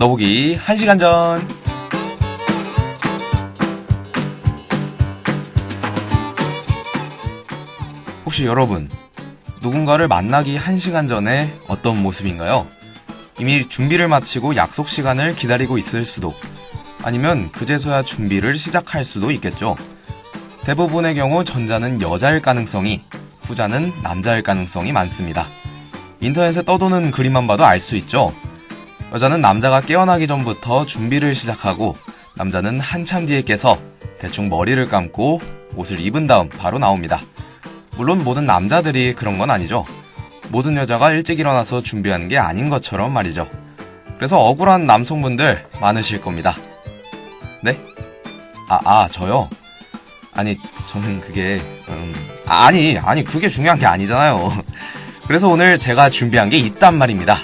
더보기 1시간 전. 혹시 여러분, 누군가를 만나기 1시간 전에 어떤 모습인가요? 이미 준비를 마치고 약속 시간을 기다리고 있을 수도, 아니면 그제서야 준비를 시작할 수도 있겠죠. 대부분의 경우 전자는 여자일 가능성이, 후자는 남자일 가능성이 많습니다. 인터넷에 떠도는 그림만 봐도 알 수 있죠. 여자는 남자가 깨어나기 전부터 준비를 시작하고, 남자는 한참 뒤에 깨서 대충 머리를 감고 옷을 입은 다음 바로 나옵니다. 물론 모든 남자들이 그런 건 아니죠. 모든 여자가 일찍 일어나서 준비하는 게 아닌 것처럼 말이죠. 그래서 억울한 남성분들 많으실 겁니다. 네? 저요? 아니, 저는 그게 아니 그게 중요한 게 아니잖아요. 그래서 오늘 제가 준비한 게 있단 말입니다.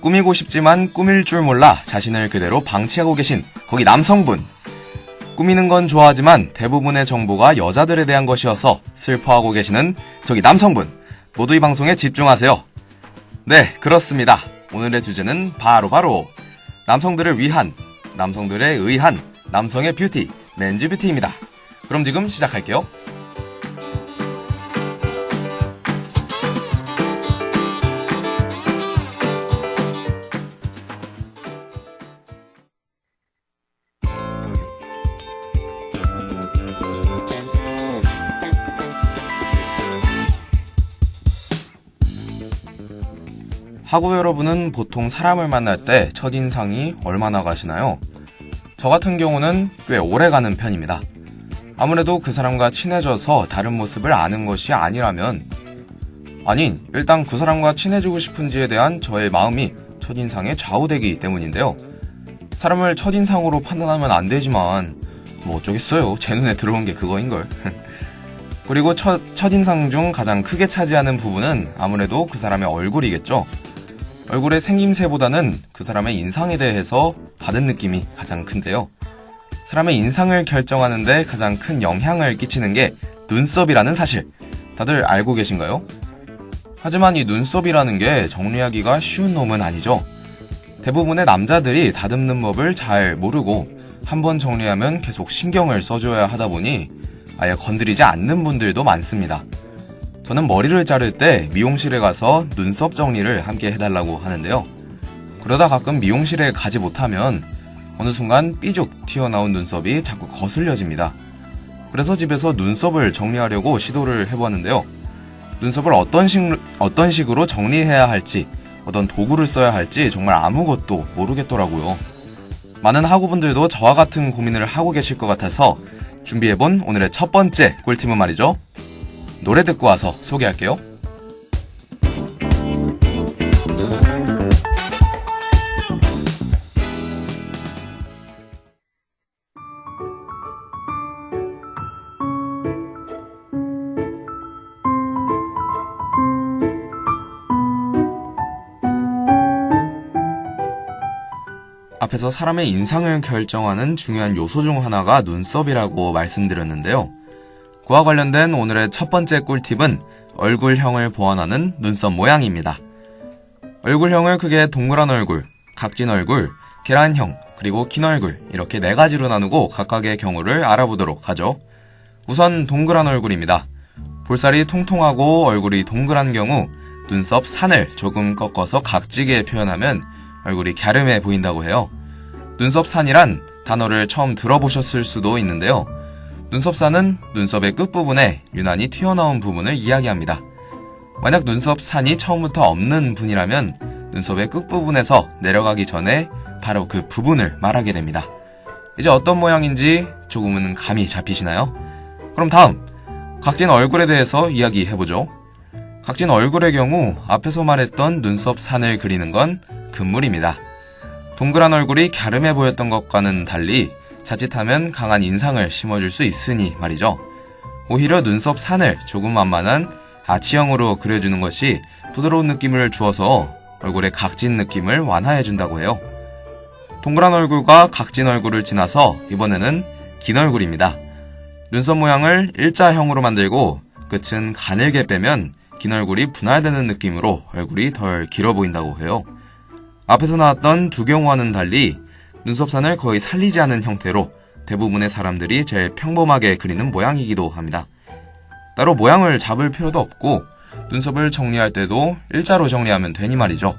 꾸미고 싶지만 꾸밀 줄 몰라 자신을 그대로 방치하고 계신 거기 남성분. 꾸미는 건 좋아하지만 대부분의 정보가 여자들에 대한 것이어서 슬퍼하고 계시는 저기 남성분. 모두 이 방송에 집중하세요. 네, 그렇습니다. 오늘의 주제는 바로 남성들을 위한, 남성들에 의한 남성의 뷰티, 맨즈 뷰티입니다. 그럼 지금 시작할게요. 하구 여러분은 보통 사람을 만날 때 첫인상이 얼마나 가시나요? 저 같은 경우는 꽤 오래 가는 편입니다. 아무래도 그 사람과 친해져서 다른 모습을 아는 것이 아니라면, 일단 그 사람과 친해지고 싶은지에 대한 저의 마음이 첫인상에 좌우되기 때문인데요. 사람을 첫인상으로 판단하면 안 되지만 뭐 어쩌겠어요. 제 눈에 들어온 게 그거인걸. 그리고 첫인상 중 가장 크게 차지하는 부분은 아무래도 그 사람의 얼굴이겠죠. 얼굴의 생김새보다는 그 사람의 인상에 대해서 받은 느낌이 가장 큰데요. 사람의 인상을 결정하는데 가장 큰 영향을 끼치는 게 눈썹이라는 사실, 다들 알고 계신가요? 하지만 이 눈썹이라는 게 정리하기가 쉬운 놈은 아니죠. 대부분의 남자들이 다듬는 법을 잘 모르고 한번 정리하면 계속 신경을 써줘야 하다 보니 아예 건드리지 않는 분들도 많습니다. 저는 머리를 자를 때 미용실에 가서 눈썹 정리를 함께 해달라고 하는데요. 그러다 가끔 미용실에 가지 못하면 어느 순간 삐죽 튀어나온 눈썹이 자꾸 거슬려집니다. 그래서 집에서 눈썹을 정리하려고 시도를 해보았는데요. 눈썹을 어떤 식으로 정리해야 할지, 어떤 도구를 써야 할지 정말 아무것도 모르겠더라고요. 많은 학우분들도 저와 같은 고민을 하고 계실 것 같아서 준비해본 오늘의 첫 번째 꿀팁은 말이죠. 노래 듣고 와서 소개할게요. 앞에서 사람의 인상을 결정하는 중요한 요소 중 하나가 눈썹이라고 말씀드렸는데요. 그와 관련된 오늘의 첫 번째 꿀팁은 얼굴형을 보완하는 눈썹 모양입니다. 얼굴형을 크게 동그란 얼굴, 각진 얼굴, 계란형, 그리고 긴 얼굴 이렇게 4가지로 나누고 각각의 경우를 알아보도록 하죠. 우선 동그란 얼굴입니다. 볼살이 통통하고 얼굴이 동그란 경우 눈썹 산을 조금 꺾어서 각지게 표현하면 얼굴이 갸름해 보인다고 해요. 눈썹 산이란 단어를 처음 들어보셨을 수도 있는데요. 눈썹산은 눈썹의 끝부분에 유난히 튀어나온 부분을 이야기합니다. 만약 눈썹산이 처음부터 없는 분이라면 눈썹의 끝부분에서 내려가기 전에 바로 그 부분을 말하게 됩니다. 이제 어떤 모양인지 조금은 감이 잡히시나요? 그럼 다음, 각진 얼굴에 대해서 이야기해보죠. 각진 얼굴의 경우 앞에서 말했던 눈썹산을 그리는 건 금물입니다. 동그란 얼굴이 갸름해 보였던 것과는 달리 자칫하면 강한 인상을 심어줄 수 있으니 말이죠. 오히려 눈썹 산을 조금 만만한 아치형으로 그려주는 것이 부드러운 느낌을 주어서 얼굴의 각진 느낌을 완화해준다고 해요. 동그란 얼굴과 각진 얼굴을 지나서 이번에는 긴 얼굴입니다. 눈썹 모양을 일자형으로 만들고 끝은 가늘게 빼면 긴 얼굴이 분할되는 느낌으로 얼굴이 덜 길어 보인다고 해요. 앞에서 나왔던 두 경우와는 달리 눈썹선을 거의 살리지 않은 형태로 대부분의 사람들이 제일 평범하게 그리는 모양이기도 합니다. 따로 모양을 잡을 필요도 없고 눈썹을 정리할 때도 일자로 정리하면 되니 말이죠.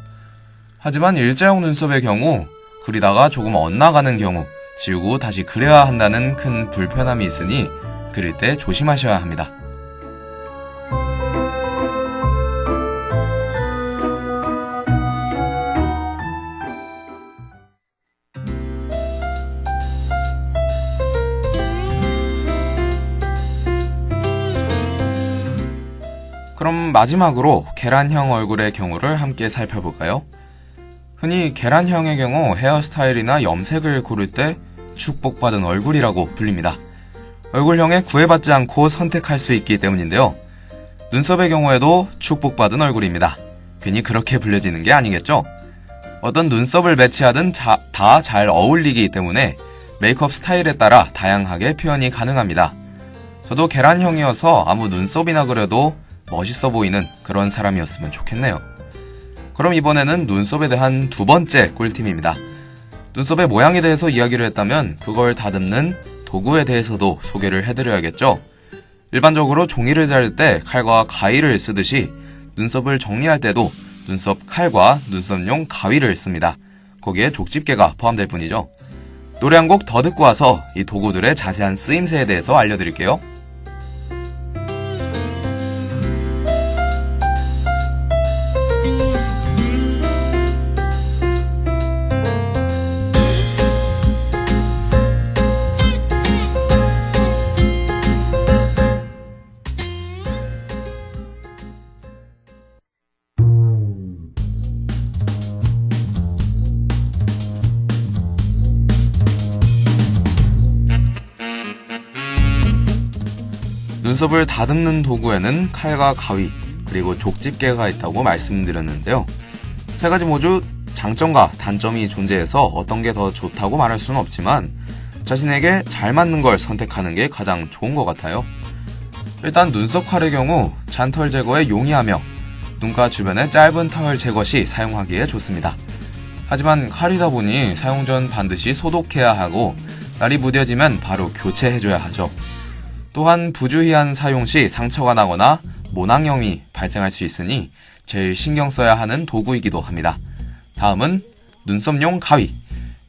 하지만 일자형 눈썹의 경우 그리다가 조금 엇나가는 경우 지우고 다시 그려야 한다는 큰 불편함이 있으니 그릴 때 조심하셔야 합니다. 그럼 마지막으로 계란형 얼굴의 경우를 함께 살펴볼까요? 흔히 계란형의 경우 헤어스타일이나 염색을 고를 때 축복받은 얼굴이라고 불립니다. 얼굴형에 구애받지 않고 선택할 수 있기 때문인데요. 눈썹의 경우에도 축복받은 얼굴입니다. 괜히 그렇게 불려지는 게 아니겠죠? 어떤 눈썹을 매치하든 다 잘 어울리기 때문에 메이크업 스타일에 따라 다양하게 표현이 가능합니다. 저도 계란형이어서 아무 눈썹이나 그려도 멋있어 보이는 그런 사람이었으면 좋겠네요. 그럼 이번에는 눈썹에 대한 두 번째 꿀팁입니다. 눈썹의 모양에 대해서 이야기를 했다면 그걸 다듬는 도구에 대해서도 소개를 해드려야겠죠. 일반적으로 종이를 자를 때 칼과 가위를 쓰듯이 눈썹을 정리할 때도 눈썹 칼과 눈썹용 가위를 씁니다. 거기에 족집게가 포함될 뿐이죠. 노래 한 곡 더 듣고 와서 이 도구들의 자세한 쓰임새에 대해서 알려드릴게요. 눈썹을 다듬는 도구에는 칼과 가위, 그리고 족집게가 있다고 말씀드렸는데요. 세 가지 모두 장점과 단점이 존재해서 어떤 게 더 좋다고 말할 수는 없지만 자신에게 잘 맞는 걸 선택하는 게 가장 좋은 것 같아요. 일단 눈썹 칼의 경우 잔털 제거에 용이하며 눈가 주변의 짧은 털 제거 시 사용하기에 좋습니다. 하지만 칼이다 보니 사용 전 반드시 소독해야 하고 날이 무뎌지면 바로 교체해줘야 하죠. 또한 부주의한 사용 시 상처가 나거나 모낭염이 발생할 수 있으니 제일 신경 써야 하는 도구이기도 합니다. 다음은 눈썹용 가위.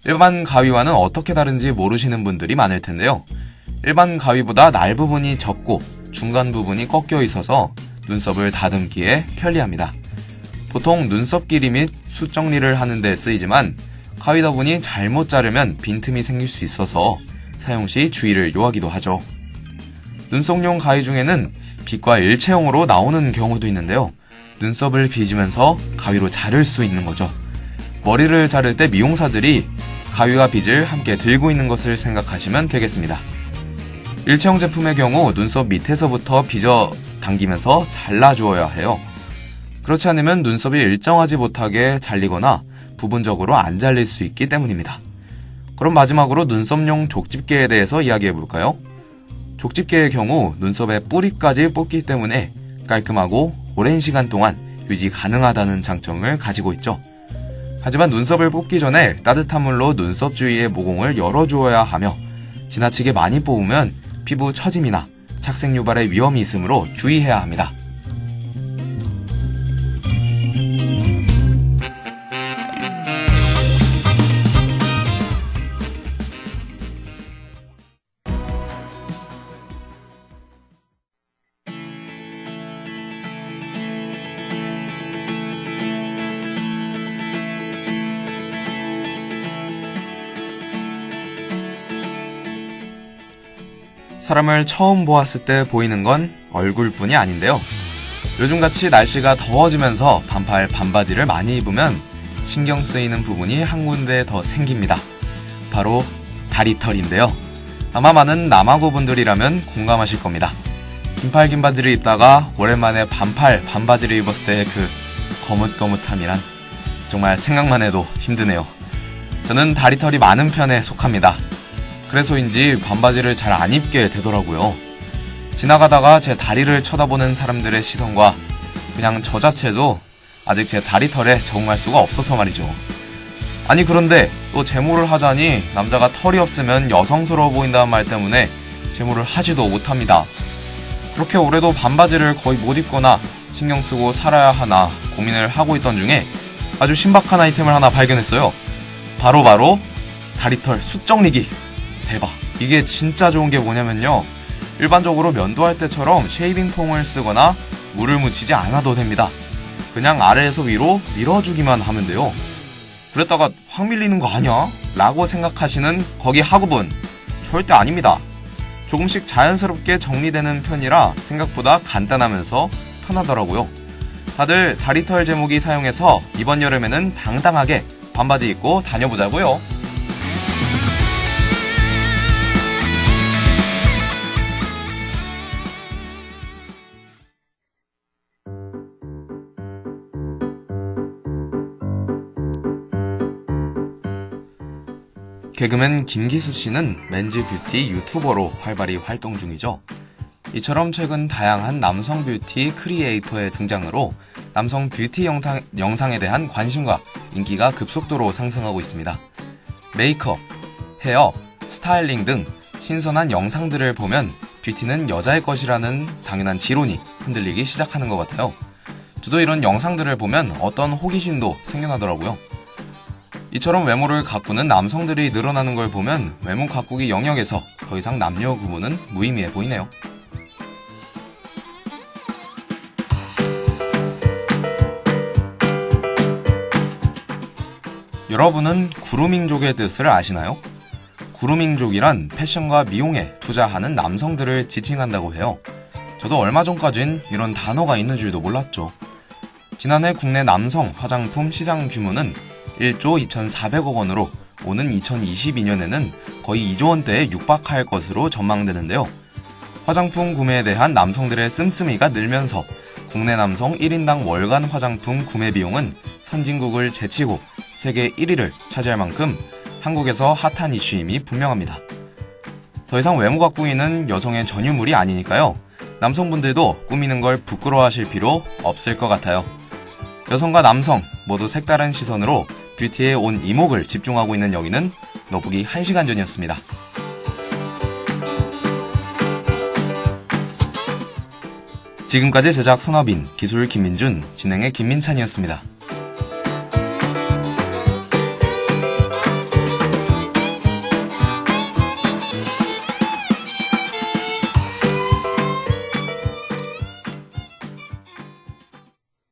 일반 가위와는 어떻게 다른지 모르시는 분들이 많을 텐데요. 일반 가위보다 날 부분이 적고 중간 부분이 꺾여 있어서 눈썹을 다듬기에 편리합니다. 보통 눈썹 길이 및 숱 정리를 하는 데 쓰이지만 가위다 보니 잘못 자르면 빈틈이 생길 수 있어서 사용 시 주의를 요하기도 하죠. 눈썹용 가위 중에는 빗과 일체형으로 나오는 경우도 있는데요. 눈썹을 빗으면서 가위로 자를 수 있는 거죠. 머리를 자를 때 미용사들이 가위와 빗을 함께 들고 있는 것을 생각하시면 되겠습니다. 일체형 제품의 경우 눈썹 밑에서부터 빗어 당기면서 잘라주어야 해요. 그렇지 않으면 눈썹이 일정하지 못하게 잘리거나 부분적으로 안 잘릴 수 있기 때문입니다. 그럼 마지막으로 눈썹용 족집게에 대해서 이야기해볼까요? 족집게의 경우 눈썹의 뿌리까지 뽑기 때문에 깔끔하고 오랜 시간 동안 유지 가능하다는 장점을 가지고 있죠. 하지만 눈썹을 뽑기 전에 따뜻한 물로 눈썹 주위의 모공을 열어주어야 하며 지나치게 많이 뽑으면 피부 처짐이나 착색 유발의 위험이 있으므로 주의해야 합니다. 사람을 처음 보았을 때 보이는 건 얼굴뿐이 아닌데요. 요즘같이 날씨가 더워지면서 반팔 반바지를 많이 입으면 신경 쓰이는 부분이 한 군데 더 생깁니다. 바로 다리털인데요. 아마 많은 남아고 분들이라면 공감하실 겁니다. 긴팔 긴 바지를 입다가 오랜만에 반팔 반바지를 입었을 때의 그 거뭇거뭇함이란 정말 생각만 해도 힘드네요. 저는 다리털이 많은 편에 속합니다. 그래서인지 반바지를 잘 안 입게 되더라고요. 지나가다가 제 다리를 쳐다보는 사람들의 시선과 그냥 저 자체도 아직 제 다리털에 적응할 수가 없어서 말이죠. 아니 그런데 또 제모를 하자니 남자가 털이 없으면 여성스러워 보인다는 말 때문에 제모를 하지도 못합니다. 그렇게 올해도 반바지를 거의 못 입거나 신경 쓰고 살아야 하나 고민을 하고 있던 중에 아주 신박한 아이템을 하나 발견했어요. 바로 다리털 숱정리기. 대박. 이게 진짜 좋은 게 뭐냐면요, 일반적으로 면도할 때처럼 쉐이빙 폼을 쓰거나 물을 묻히지 않아도 됩니다. 그냥 아래에서 위로 밀어주기만 하면 돼요. 그랬다가 확 밀리는 거 아니야? 라고 생각하시는 거기 하구분, 절대 아닙니다. 조금씩 자연스럽게 정리되는 편이라 생각보다 간단하면서 편하더라고요. 다들 다리털 제모기 사용해서 이번 여름에는 당당하게 반바지 입고 다녀보자고요. 개그맨 김기수 씨는 맨즈 뷰티 유튜버로 활발히 활동 중이죠. 이처럼 최근 다양한 남성 뷰티 크리에이터의 등장으로 남성 뷰티 영상에 대한 관심과 인기가 급속도로 상승하고 있습니다. 메이크업, 헤어, 스타일링 등 신선한 영상들을 보면 뷰티는 여자의 것이라는 당연한 지론이 흔들리기 시작하는 것 같아요. 저도 이런 영상들을 보면 어떤 호기심도 생겨나더라고요. 이처럼 외모를 가꾸는 남성들이 늘어나는 걸 보면 외모 가꾸기 영역에서 더 이상 남녀 구분은 무의미해 보이네요. 여러분은 구루밍족의 뜻을 아시나요? 구루밍족이란 패션과 미용에 투자하는 남성들을 지칭한다고 해요. 저도 얼마 전까진 이런 단어가 있는 줄도 몰랐죠. 지난해 국내 남성 화장품 시장 규모는 1조 2,400억 원으로 오는 2022년에는 거의 2조 원대에 육박할 것으로 전망되는데요. 화장품 구매에 대한 남성들의 씀씀이가 늘면서 국내 남성 1인당 월간 화장품 구매 비용은 선진국을 제치고 세계 1위를 차지할 만큼 한국에서 핫한 이슈임이 분명합니다. 더 이상 외모 가꾸기는 여성의 전유물이 아니니까요. 남성분들도 꾸미는 걸 부끄러워하실 필요 없을 것 같아요. 여성과 남성 모두 색다른 시선으로 뷰티에 온 이목을 집중하고 있는 여기는 너보기 1시간 전이었습니다. 지금까지 제작 선업인, 기술 김민준, 진행의 김민찬이었습니다.